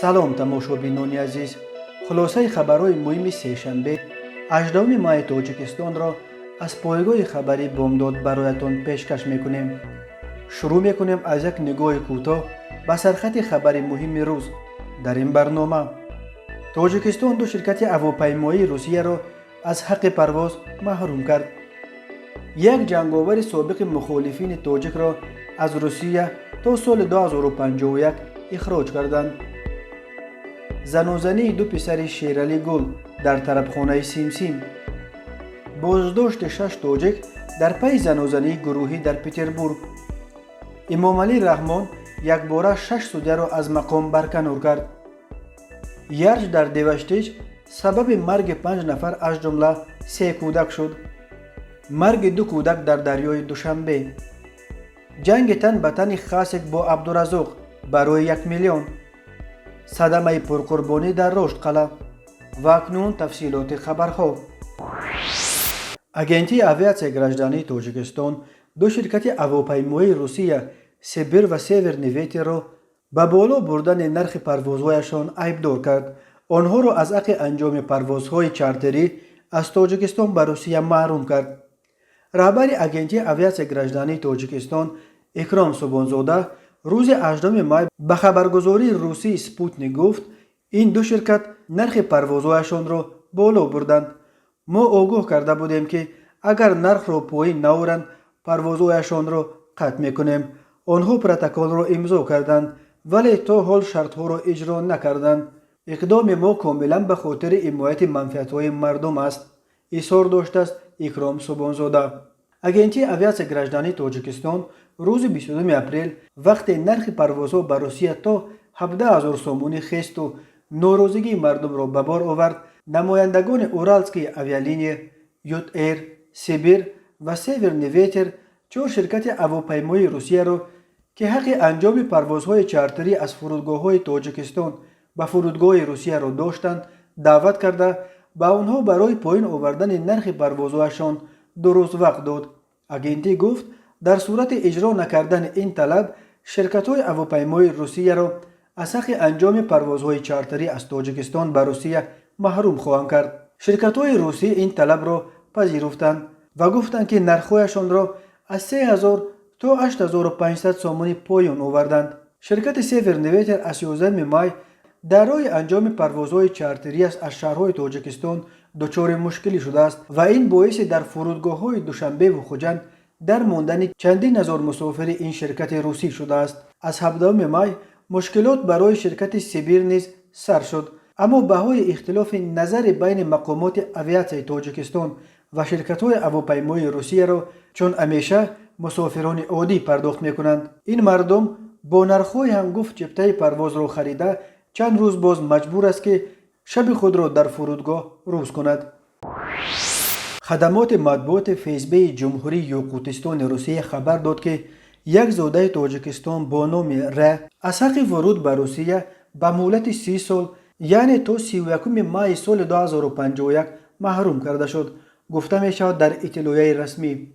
سلام تماشابینان عزیز، خلاصه خبرهای مهم سهشنبه 18 ماه تاجیکستان را از پایگاه خبری بامداد برایتان پیشکش میکنیم. شروع میکنیم از یک نگاه کوتاه به سرخط خبر مهم روز. در این برنامه تاجیکستان دو شرکت هواپیمایی روسیه را از حق پرواز محروم کرد. یک جنگاور سابق مخالفین تاجیک را از روسیه تا سال 2051 اخراج کردند. زنی دو پسر شیرالی گل در طربخانه سیمسیم. بازداشت 6 تاجیک در پی زنی گروهی در پتربورگ. امام علی رحمان یک باره 6 سودی را از مقام برکنار کرد. یرج در دیوشتیج سبب مرگ 5 نفر از جمله 3 کودک شد. مرگ 2 کودک در دریای دوشنبه. جنگ تن به تن خاسک با عبدالرزاق برای 1 میلیون. صدمه پرقربانی در رشد قلعه. و اکنون تفصیلات خبرها. اگنتی اویاتسیا گراجدانی تاجیکستان دو شرکت هواپیمایی روسیه سیبیر و سیور نیویتر را به بالا بردن نرخ پروازهایشان عیبدار کرد. آنها را از حق انجام پروازهای چارتری از تاجیکستان به روسیه محروم کرد. رهبر اگنتی اویاتسیا گراجدانی تاجیکستان اکرام صبحانزاده روز 18 ماه به خبرگزاری روسی سپوتنیک گفت این دو شرکت نرخ پروازهایشان را بالا بردند. ما آگاه کرده بودیم که اگر نرخ را پایین نآورند پروازهایشان را قطع میکنیم. آنها پروتکل را امضا کردند ولی تا حال شرطها را اجرا نکردند. اقدام ما کاملا به خاطر حمایت منفعت‌های مردم است، اظهار داشته است اکرام صبحانزاده. اگنتی اویاتسیا گراجدانی تاجیکستان روز 22 اپریل وقتی نرخ پروازها به روسیه تا 17,000 سومونی خست و ناراضگی مردم را به بار آورد، نمایندگان اورالسکی اویالینی، یوت ایر، سیبیر و سیور نیویتر 4 شرکت هواپیمایی روسیه را که حق انجام پروازهای چارتری از فرودگاه‌های تاجیکستان به فرودگاه روسیه را داشتند دعوت کرده به آنها برای پایین آوردن نرخ پروازهایشان 2 روز وقت داد. اگنتی گفت در صورت اجرا نکردن این طلب شرکت‌های هواپیمایی روسیه را از حق انجام پروازهای چارتری از تاجیکستان به روسیه محروم خواهند کرد. شرکت‌های روسی این طلب را پذیرفتند و گفتند که نرخ‌هایشان را از 3,000 تا 8,500 سومونی پایین آوردند. شرکت سیور نیویتر از 11 ماه در راه انجام پروازهای چارتری از شهرهای تاجیکستان دچار مشکلی شده است و این باعث در فرودگاه‌های دوشنبه و خوجند در ماندن چندین هزار مسافر این شرکت روسی شده است. از 17 ماه مشکلات برای شرکت سیبیر نیز سر شد، اما بهای اختلاف نظر بین مقامات اویاتسیا تاجیکستان و شرکت‌های هواپیمایی روسیه را چون همیشه مسافران عادی پرداخت می‌کنند. این مردم با نرخ‌های هنگفت جبهه پرواز را خریده چند روز باز مجبور است که شب خود را در فرودگاه روز کند. خدمات مطبوعات فیسبی جمهوری یاقوتستان روسیه خبر داد که یک زاده تاجیکستان با نام ر از حق ورود به روسیه به مهلت 30 سال یعنی تا 31 ماه سال 2051 محروم کرده شد، گفته می شود در اطلاعیه رسمی.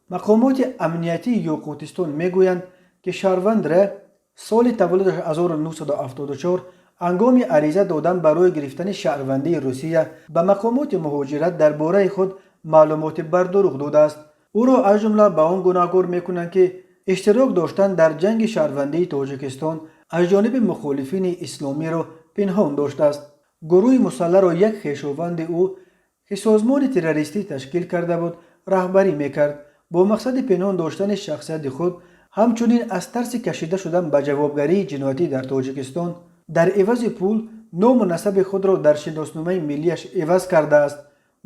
مقامات امنیتی یاقوتستان میگویند که شهروند ر سال تولدش 1974 هنگام عریضه دادن برای گرفتن شهروندی روسیه به مقامات مهاجرت درباره خود معلومات بر دروغ داده است. او را از جمله به آن گناهکار میکنند که اشتراک داشتن در جنگ شهروندی تاجیکستان از جانب مخالفین اسلامی را پنهان داشته است. گروه مسلح را یک خویشاوند او که سازمان تروریستی تشکیل کرده بود رهبری میکرد با مقصد پنهان داشتن شخصیت خود، همچنین از ترس کشیده شدن به جوابگری جنایتی در تاجیکستان در عوض پول نام و نسب خود را در شناسنامه ملیش عوض کرده است،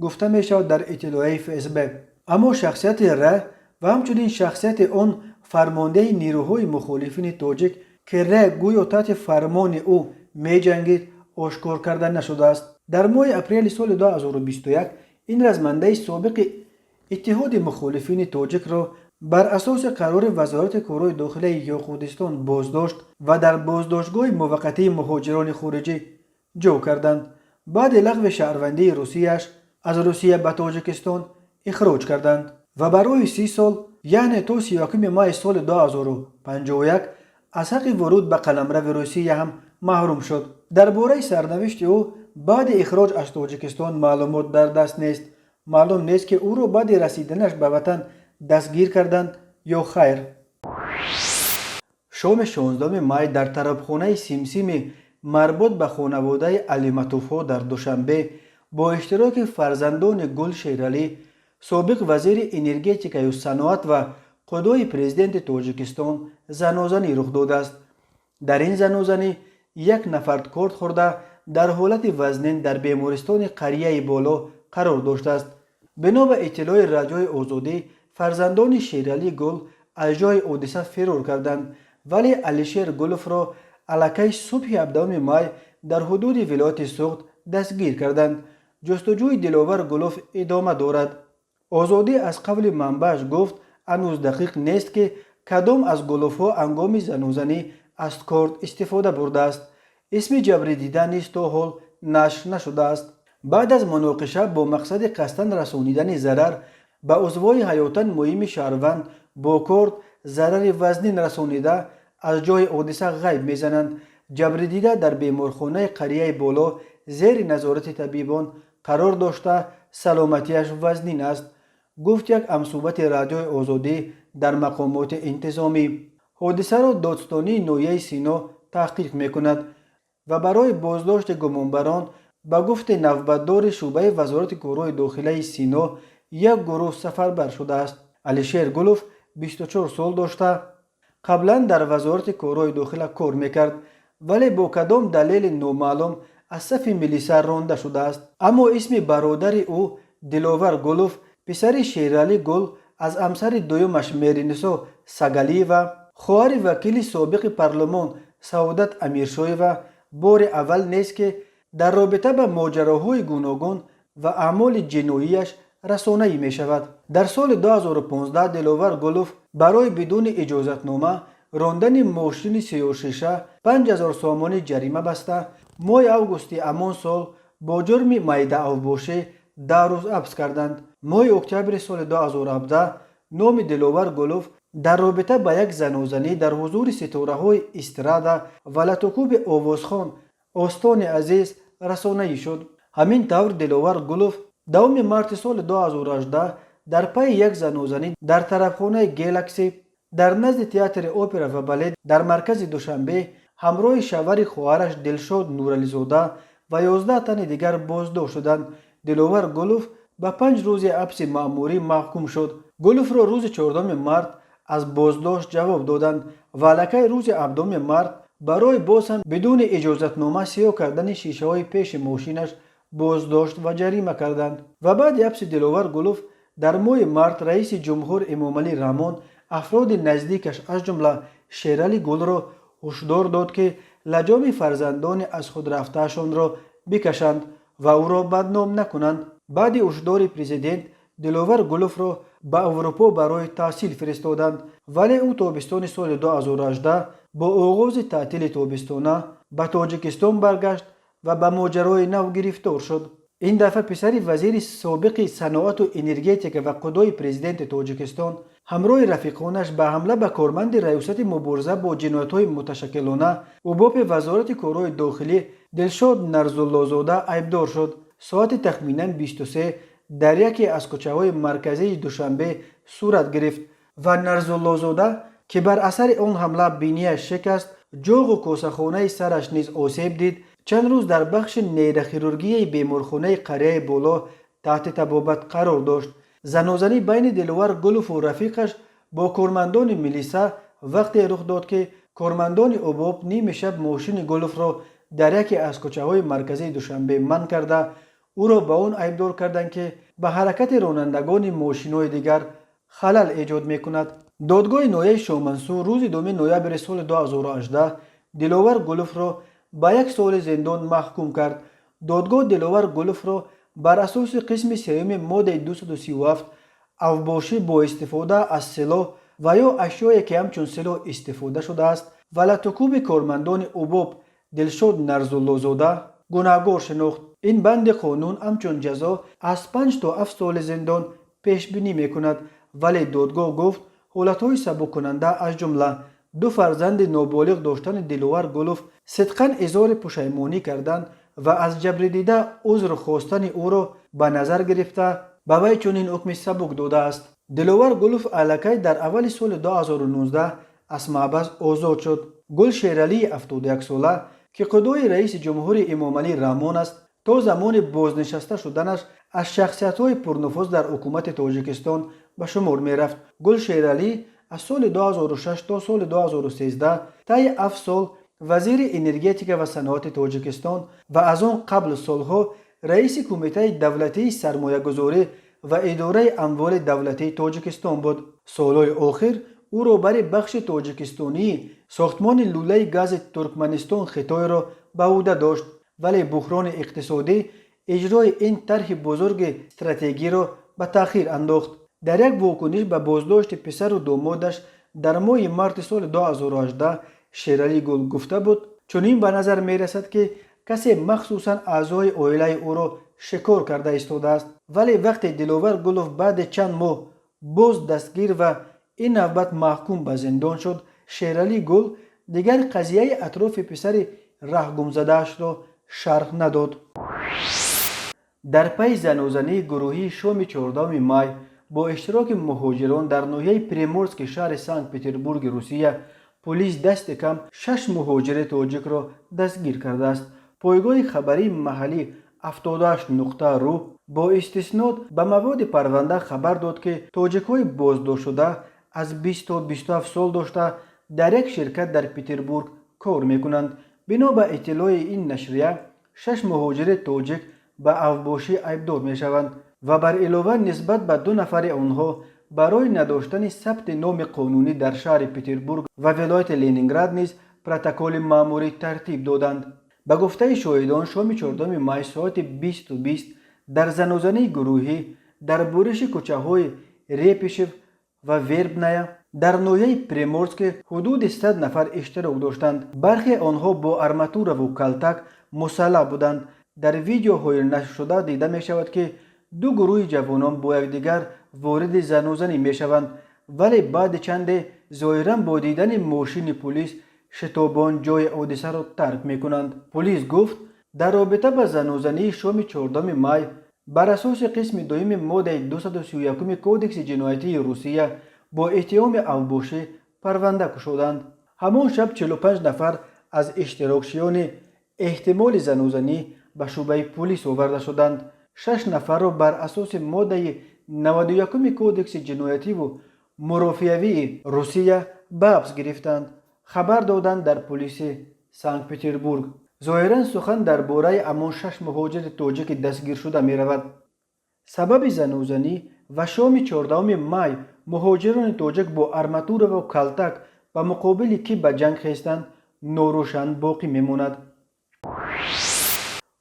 گفته می شود در اطلاعیه فیسبوک. اما شخصیت ر و همچنین شخصیت آن فرمانده نیروهای مخالفین تاجیک که ر گویا تحت فرمان او می جنگید آشکار کرده نشده است. در ماه اپریل سال 2021 این رزمنده سابق اتحاد مخالفین تاجیک را بر اساس قرار وزارت کارهای داخلی یاقوتستان بازداشت و در بازداشتگاه موقتی مهاجران خارجی جو کردند. بعد لغو شهروندی روسیه‌اش از روسیه به تاجیکستان اخراج کردند و برای 30 سال یعنی تا 31 ماه سال 2051 از حق ورود به قلمرو روسیه هم محروم شد. درباره سرنوشت او بعد اخراج از تاجیکستان معلومات در دست نیست. معلوم نیست که او را بعد رسیدنش به وطن دستگیر کردند یا خیر. شام 16 مای در طربخانه سیمسیم مربوط به خانواده علی مطوف‌ها در دوشنبه با اشتراک فرزندان گل شیرعلی، سابق وزیر انرژتیک و صنعت و قدوی پرزیدنت تاجیکستان زنازنی رخ داده است. در این زنازنی یک نفر کارت خورده در حالت وزنین در بیمارستان قریه بالا قرار داشته است. بنا به اطلاع رادیوی آزادی، فرزندان شیرعلی گل از جای حادثه فرار کردند، ولی علیشیر گلوف را الکی صبح 17 مای در حدود ولایت سوخت دستگیر کردند. جستجوی دلاور گلوف ادامه دارد. آزادی از قبل منبعش گفت هنوز دقیق نیست که کدام از گلوف ها هنگام زنازنی از کارت استفاده برده است. اسم جبری دیده نیست تا حال نشر نشده است. بعد از مناقشه با مقصد قصداً رسانیدن ضرر به عضوای حیاتاً مهم شهروند با کارت ضرر وزنین رسانیده از جای حادثه غیب میزنند. جبری دیده در بیمارخانه قریه بالا زیر نظارت طبیبان قرار داشته سلامتیش وزنین است، گفت یک همصحبت رادیوی آزادی در مقامات انتظامی. حادثه را دادستانی ناحیه سینا تحقیق میکند و برای بازداشت گمانبران به گفت نوبتدار شعبه وزارت کارهای داخلی سینا یک گروه سفربر شده است. علیشیر گلوف 24 سال داشته قبلا در وزارت کارهای داخلی کار میکرد، ولی با کدام دلیل نامعلوم از صف میلیسا رانده شده است. اما اسم برادر او دلاور گلوف پسر شیرعلی گل از همسر دویمش میرنسا سگلی و خواهر وکیل سابق پارلمان سعادت امیرشایو بار اول نیست که در رابطه به ماجراهای گوناگون و اعمال جناییش رسانه‌ای می شود. در سال 2015 دلاور گلوف برای بدون اجازتنامه راندن ماشین 36 5000 سامانی جریمه بسته ماه اوگوست همان سال با جرم میده اوباشی 10 روز حبس کردند. ماه اکتبر سال 2017 نام دلاور گلوف در رابطه با یک زنازنی در حضور ستاره های استرادا و لاتوکوب آوازخان آستان عزیز رسانه‌ای شد. همین طور دلاور گلوف 2 مارس سال 2018 در پی یک زنازنی در طربخانه گلکسی در نزد تئاتر اپرا و بالت در مرکز دوشنبه همراه شوهر خواهرش دلشاد نورعلیزاده و 11 تن دیگر بازداشت شدند. دلاور گلوف به 5 روز حبس مأموری محکوم شد. گلوف را روز 14 مارس از بازداشت جواب دادند و الکی روز 7 مارس برای باز هم بدون اجازتنامه سیاه کردن شیشه های پیش ماشینش بازداشت و جریمه کردند. و بعد حبس دلاور گلوف در ماه مارس رئیس جمهور امامعلی رحمان افراد نزدیکش از جمله شیرعلی گل را هشدار داد که لجام فرزندان از خود رفتهشان را بکشند و او را بدنام نکنند. بعد هشدار پرزیدنت دلاور گلوف را به اروپا برای تحصیل فرستادند، ولی او تابستان سال 2018 با آغاز تعطیل تابستانه به تاجیکستان برگشت و به ماجرای نو گرفتار شد. این دفعه پسر وزیر سابق صنعت و انرژتیک و قدوی پرزیدنت تاجیکستان همراه رفیقانش به حمله به کارمند ریاست مبارزه با جنایت‌های متشکلانه اوباپ وزارت کارهای داخلی دلشاد نرزالله‌زاده ایبدار شد. ساعت تخمینا 23 در یکی از کوچه‌های مرکزی دوشنبه صورت گرفت و نرزالله‌زاده که بر اثر آن حمله بینیش شکست، جوغ و کوسه‌خانه سرش نیز آسیب دید. چند روز در بخش نیروخیروژی بیمارخانه قریه بالا تحت طبابت قرار داشت. زنازنی بین دلاور گلوف و رفیقش با کارمندان میلیسا وقتی رخ داد که کارمندان اوباپ نیم شب ماشین گلوف را در یکی از کوچه‌های مرکزی دوشنبه منع کرده او را به آن ایبدار کردند که به حرکت رانندگان ماشین‌های دیگر خلل ایجاد می‌کند. دادگاه ناحیه شامنسو روز 2 نوامبر سال 2018 دلاور گلوف را به 1 سال زندان محکوم کرد. دادگاه دلاور گلوف را بر اساس قسم 3 ماده 237 اوباشی با استفاده از سلاح و یا اشیایی که همچون سلاح استفاده شده است و لاتوکوب کارمندان اوباپ دلشاد نرزالله‌زاده گناهکار شناخت. این بند قانون همچون جزا از 5 تا 7 سال زندان پیش بینی میکند، ولی دادگاه گفت حالتهای سبک کننده از جمله دو فرزند نابالغ داشتن دلوار گلوف صدقاً اظهار پشیمانی کردند و از جبر دیده عذر خواستن او را به نظر گرفته به وی چنین حکم سبک داده است. دلوار گلوف الکی در اول سال 2019 از محبس آزاد شد. گل شیرعلی 71 ساله که قدوی رئیس جمهور امام علی رحمان است تا زمان بازنشسته شدنش از شخصیت‌های پرنفوذ در حکومت تاجیکستان به شمار می‌رفت. گل شیرعلی از سال 2006 تا سال 2013 طی 7 سال وزیر انرژتیک و صنعت تاجیکستان و از آن قبل سالها رئیس کمیته دولتی سرمایه‌گذاری و اداره اموال دولتی تاجیکستان بود. سالهای آخر او را برای بخش تاجیکستانی ساختمان لوله گاز ترکمنستان خطای را به عهده داشت، ولی بحران اقتصادی اجرای این طرح بزرگ استراتژی را به تأخیر انداخت. در یک واکنش به بازداشت پسر و دامادش در ماه مارس سال 2018 شیرعلی گل گفته بود چنین به نظر می رسد که کسی مخصوصا اعضای عائله او را شکار کرده ایستاده است. ولی وقتی دلوار گلوف بعد چند ماه باز دستگیر و این نوبت محکوم به زندان شد، شیرعلی گل دیگر قضیه اطراف پسر رهگم زده‌اش را شرح نداد. در پی زنوزنی گروهی شام 14 می با اشتراک مهاجران در ناحیه پریمورسک شهر سنت پترزبورگ روسیه، پلیس دست کم 6 مهاجر تاجیک را دستگیر کرده است. پایگاه خبری محلی 78 نقطه رو با استناد به مواد پرونده خبر داد که تاجیک‌های بازداشت شده از 20 تا 27 سال داشته در یک شرکت در پترزبورگ کار میکنند. بنا به اطلاع این نشریه 6 مهاجر تاجیک به اوباشی عیبدار میشوند و بر علاوه نسبت به 2 نفر آنها برای نداشتن ثبت نام قانونی در شهر پترزبورگ و ولایت لنینگراد نیز پروتکل مأموری ترتیب دادند. به گفته شاهدان شام 14 می ساعت 20:20 در زنوزنی گروهی در برش کوچه‌های ریپیشف و وربنایا در ناحیه پریمورسک حدود 100 نفر اشتراک داشتند. برخی آنها با آرماتور و کلتک مسلح بودند. در ویدیوهای نشر شده دیده می شود که 2 گروه جوانان با یکدیگر وارد زنوزنی می شوند، ولی بعد چند ظاهراً با دیدن ماشین پلیس شتابان جای حادثه را ترک می کنند. پلیس گفت در رابطه با زنوزنی شام 14 می بر اساس قسم دوم ماده 231 کودکس جنایتی روسیه با اتهام اوباشی پرونده گشودند. همان شب 45 نفر از اشتراکچیان احتمال زنوزنی به شعبه پلیس آورده شدند. 6 نفر را بر اساس ماده 91 کودکس جنایتی و مرافعوی روسیه به حبس گرفتند. خبر دادند در پلیس سنت پترزبورگ. ظاهراً سخن درباره همان 6 مهاجر تاجیک دستگیر شده می رود. سبب زنوزنی و شام 14 می مهاجران تاجیک با آرماتور و کلتک به مقابل کی به جنگ خیستند ناروشن باقی میماند.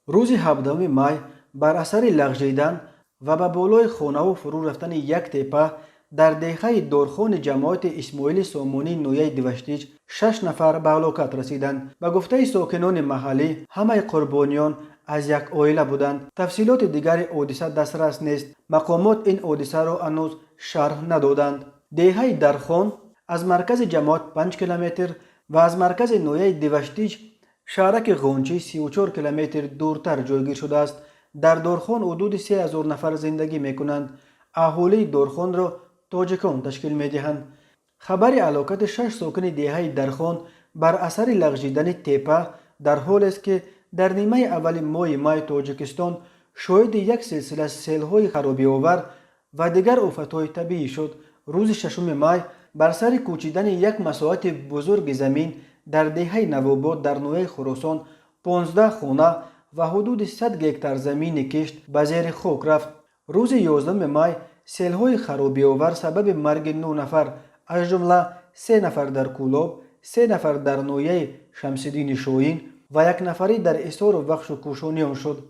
روز 17 می بر اثر لغزیدن و به بالای خانه و فرو رفتن یک تپه در دهه دارخان جماعت اسماعیل سامانی نویه دوشتیج 6 نفر به هلاکت رسیدند. به گفته ساکنان محلی همه قربانیان از یک عائله بودند. تفصیلات دیگر حادثه دسترس نیست. مقامات این حادثه را هنوز شرح ندادند. دهه درخان از مرکز جماعت 5 کیلومتر و از مرکز نویه دوشتیج شهرک غونچی 34 کیلومتر دورتر جایگیر شده است. در دارخان حدود 3000 نفر زندگی میکنند. اهالی دارخان را تاجیکان تشکیل میدهند. خبر هلاکت 6 ساکن دهه درخان بر اثر لغزیدن تپه در حال است که در نیمه اول ماه می تاجیکستان شاهد یک سلسله سیل‌های خرابی آور و دیگر آفت‌های طبیعی شد. روز 6 می بر سر کوچیدن یک مساحت بزرگ زمین در دهه نوآباد در نوحه خراسان 15 خانه و حدود 100 هکتار زمین کشت به زیر خاک رفت. روز 11 می سیل‌های خرابی آور سبب مرگ 9 نفر از جمله 3 نفر در کولاب، 3 نفر در نوحه شمس‌الدین شاهین و 1 نفری در حصار و بخش و کوشانیان شد.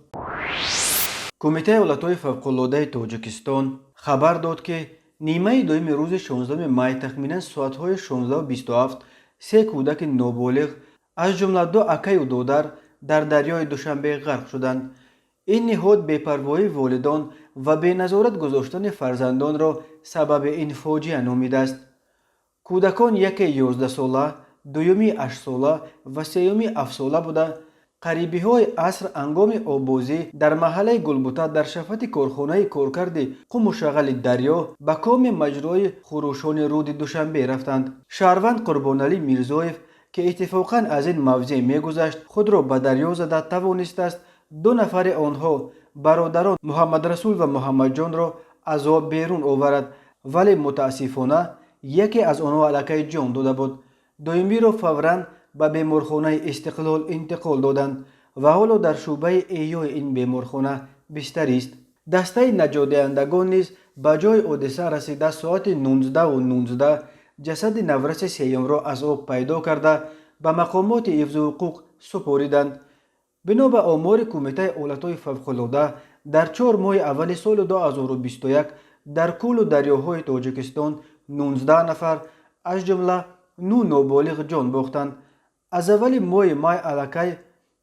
کمیته ایالت‌های فوق‌العاده تاجیکستان خبر داد که نیمه دوم روز 16 می تخمیناً ساعت‌های 16:27 3 کودک نابالغ از جمله 2 اکه و دادر در دریای دوشنبه غرق شدند. این نهاد بی‌پروايی والدان و به نظارت گذاشتن فرزندان را سبب این فاجعه نامیده است. کودکان یکی 11 ساله، دومی 8 ساله و سومی 7 ساله بوده. قریبی های عصر انگام آبازی در محله گلبوته در شفت کارخانه کارکرد قم و شغل دریا به کام مجرای خروشان رود دوشنبه رفتند. شهروند قربانعلی میرزایف که اتفاقا از این موضع میگذشت خود را به دریا زده توانسته است 2 نفر آنها برادران محمد رسول و محمد جان را از آب بیرون آورد، ولی متاسفانه یکی از آنها الکی جان داده بود. دومی را فوراً به بیمارخانه استقلال انتقال دادند و حالا در شعبه ایوی این بیمارخانه بستری است. دسته نجات دهندگان نیز به جای حادثه رسیده ساعت 19:19 جسد نورس سیام را از آب پیدا کرده به مقامات حفظ حقوق سپاریدند. بنا به آمار کمیته حالتهای فوق‌العاده در 4 ماه اول سال 2021 در کل دریاهای تاجیکستان 19 نفر از جمله 9 نابالغ جان باختند. از اول ماه مای الکی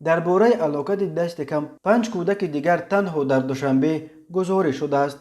درباره هلاکت دست کم 5 کودک دیگر تنها در دوشنبه گزارش شده است.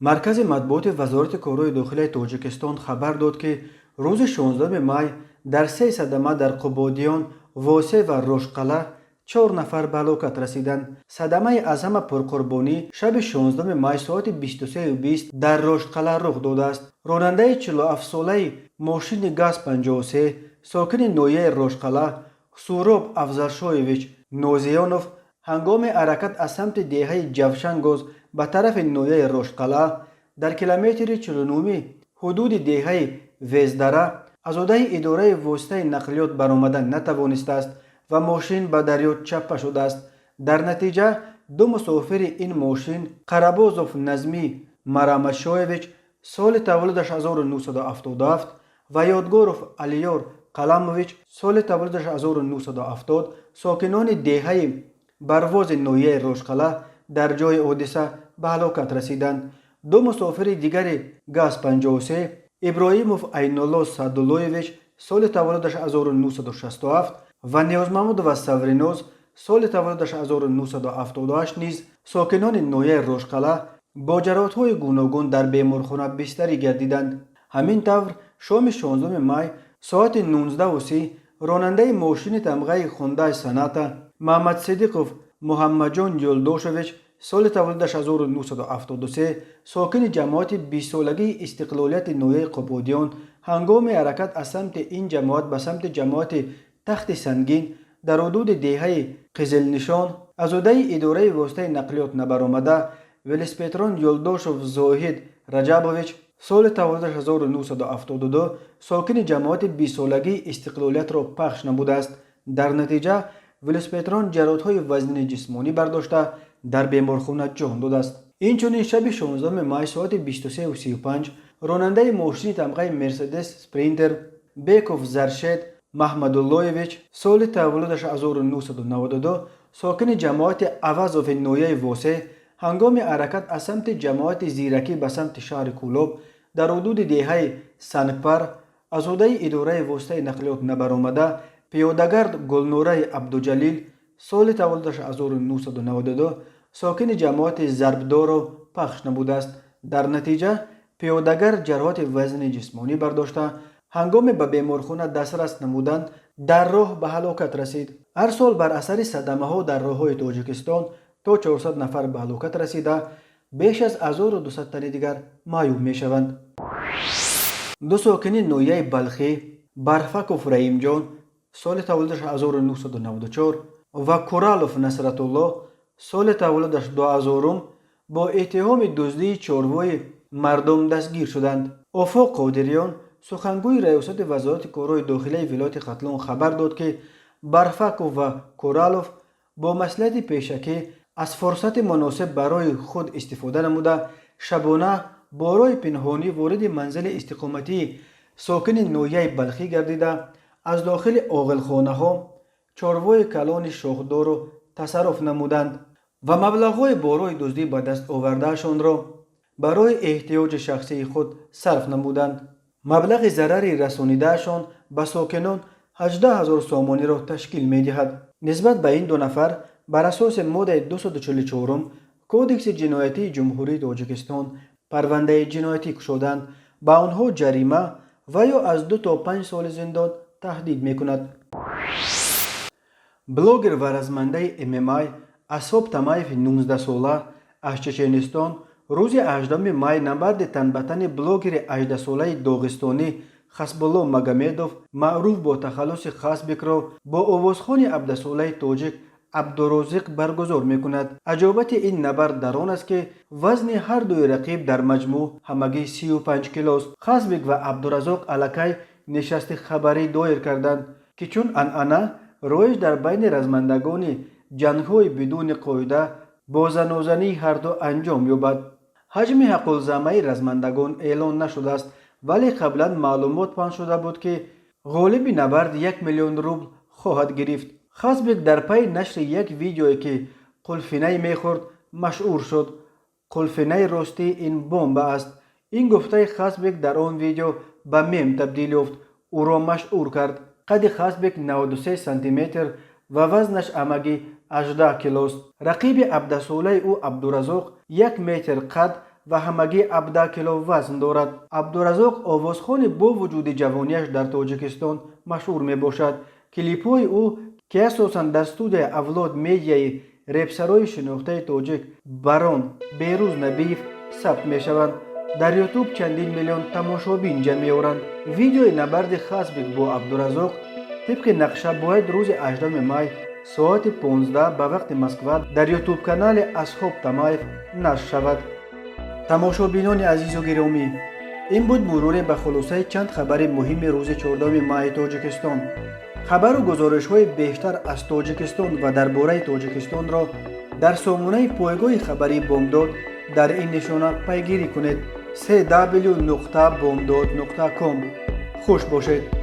مرکز مطبوعات وزارت کارهای داخلی تاجیکستان خبر داد که روز 16 می در 3 صدمه در قبادیان، واسه و روشقله 4 نفر به هلاکت رسیدند. صدمه از همه پرقربانی شب 16 می ساعت 23:20 در روشقله رخ داده است. راننده 47 ساله ماشین گاز 53 ساکن نویه روشقله سوراب افزلشایویچ نوزیانوف هنگام حرکت از سمت دهه جوشنگوز به طرف نویه روشقله در کیلومتر 49 حدود دهه وزدره از عهده اداره واسطه نقلیات برآمدن نتوانسته است و ماشین به دریا چپه شده است. در نتیجه 2 مسافر این ماشین قربازوف نظمی مرامشایویچ سال تولدش 1977 و یادگاروف علیار قلمویچ سال تولدش 1970 ساکنان دهه برواز نویه روشقله در جای حادثه به هلاکت رسیدند. 2 مسافر دیگر گاز 53 ابراهیموف عینالله سعداللهویچ سال تولدش 1967 و نیاز محمود و سورینوز سال تولدش 1978 نیز ساکنان نویه روشقله با جراحت‌های گوناگون در بیمارخانه بستری گردیدند. همین طور شام 16 می ساعت 19:30 راننده ماشین تمغه خوندای سناتا محمد صدیقوف محمد جان یلدوشویچ سال تولدش 1973 ساکن جماعت 20 سالگی استقلالیت نویه قبادیان هنگام حرکت از سمت این جماعت به سمت جماعت تخت سنگین در حدود دهه قزل نشان از عهده اداره واسطه نقلیات نبرآمده ولسپیتران یلدوشوف زاهد رجبویچ سال تولدش 1972 ساکن جماعت 20 سالگی استقلالیت را پخش نموده است. در نتیجه ولسپیتران جراحت‌های وزن جسمانی برداشته در بیمارخانه جان داده است. اینچنین شب 16 می ساعت 23:35 راننده ماشین تمغه مرسدس سپرینتر بیکوف زرشد محمداللهویچ سال تولدش 1992 ساکن جماعت عوضوف نویه واسه هنگام حرکت از سمت جماعت زیرکی به سمت شهر کولوب در حدود دهه سنگپر از عهده اداره واسطه نقلیات نبرآمده پیادهگرد گلنوره عبدالجلیل سال تولدش 1992 ساکن جماعت ضربدار را پخش نموده است. در نتیجه پیادهگر جراحت وزن جسمانی برداشته هنگام به بیمارخانه دسترس نمودند در راه به هلاکت رسید. هر سال بر اثر صدمه ها در راههای تاجیکستان تا 400 نفر به هلاکت رسیده بیش از 1200 تن دیگر معیوب می شوند. 2 ساکن نویه بلخی برفکوف رحیم جان سال تولدش 1994 و کورالوف نصرت الله سال تولدش 2000 با اتهام دزدی چاروای مردم دستگیر شدند. افاق قادریان سخنگوی ریاست وزارت کارهای داخلی ولایت ختلان خبر داد که برفکوف و کورالوف با مصلحت پیشکی از فرصت مناسب برای خود استفاده نموده شبانه بارای پنهانی وارد منزل استقامتی ساکن نویه بلخی گردیده از داخل عاقلخانه ها چاروای کلان شاخدار را تصرف نمودند و مبلغ‌های بارای دزدی به دست آوردهشان را برای احتیاج شخصی خود صرف نمودند. مبلغ ضرری رسانیدهشان به ساکنان 18,000 سامانی را تشکیل می دهد. نسبت به این 2 نفر بر اساس ماده 244 کودکس جنایتی جمهوری تاجیکستان پرونده جنایتی گشودند با آنها جریمه و یا از 2 تا 5 سال زندان تهدید میکند. بلوگر و رزمنده MMA اسحاق تمایف 19 ساله از چچنستان روز 18 مای نبرد تن به تن بلوگر 18 ساله داغستانی خسبالله مگامدوف معروف با تخلص خاسبک را با آوازخوان 17 ساله تاجیک عبدالرازق برگزار میکند. عجابت این نبرد در آن است که وزن هر دوی رقیب در مجموع همگی 35 کیلو است. خاسبک و عبدالرازق الکی نشست خبری دایر کردند که چون انعنه رایج در بین رزمندگان جنگ‌های بدون قاعده با زنازنی هر دو انجام یابد. حجم حق الزحمه رزمندگان اعلان نشده است، ولی قبلا معلومات پخش شده بود که غالب نبرد 1 میلیون روبل خواهد گرفت. خاسبک در پی نشر یک ویدیویی که قلفینه میخورد مشهور شد. قلفینه راستی این بمب است. این گفته خاسبک در آن ویدیو به میم تبدیل یافت. او را مشهور کرد. قد خاسبک 93 سانتی متر و وزنش همگی 18 کیلو است. رقیب 17 ساله او عبدالرازق 1 متر قد و همگی 17 کیلو وزن دارد. عبدالرازق آوازخوان با وجود جوانیش در تاجیکستان مشهور می باشد. کلیپ‌های او که اساساً در استودیو اولاد میدیای رپسرای شناخته تاجیک بران بیروز نبیف ثبت می شوند. در یوتیوب چندین میلیون تماشابین جمع می‌آورند. ویدیوی نبرد خاسبک با عبدالرازق طبق نقشه باید روز 18 مای ساعت 15 به وقت مسکو در یوتیوب کانال اسحاق تمایف نشر شود. تماشابینان عزیز و گرامی، این بود مرور به خلاصه چند خبر مهم روز 14 مای تاجیکستان. خبر و گزارش‌های بیشتر از تاجیکستان و درباره تاجیکستان را در سامانه پایگاه خبری بامداد در این نشانه پیگیری کنید: www.bomdad.com. خوش باشید.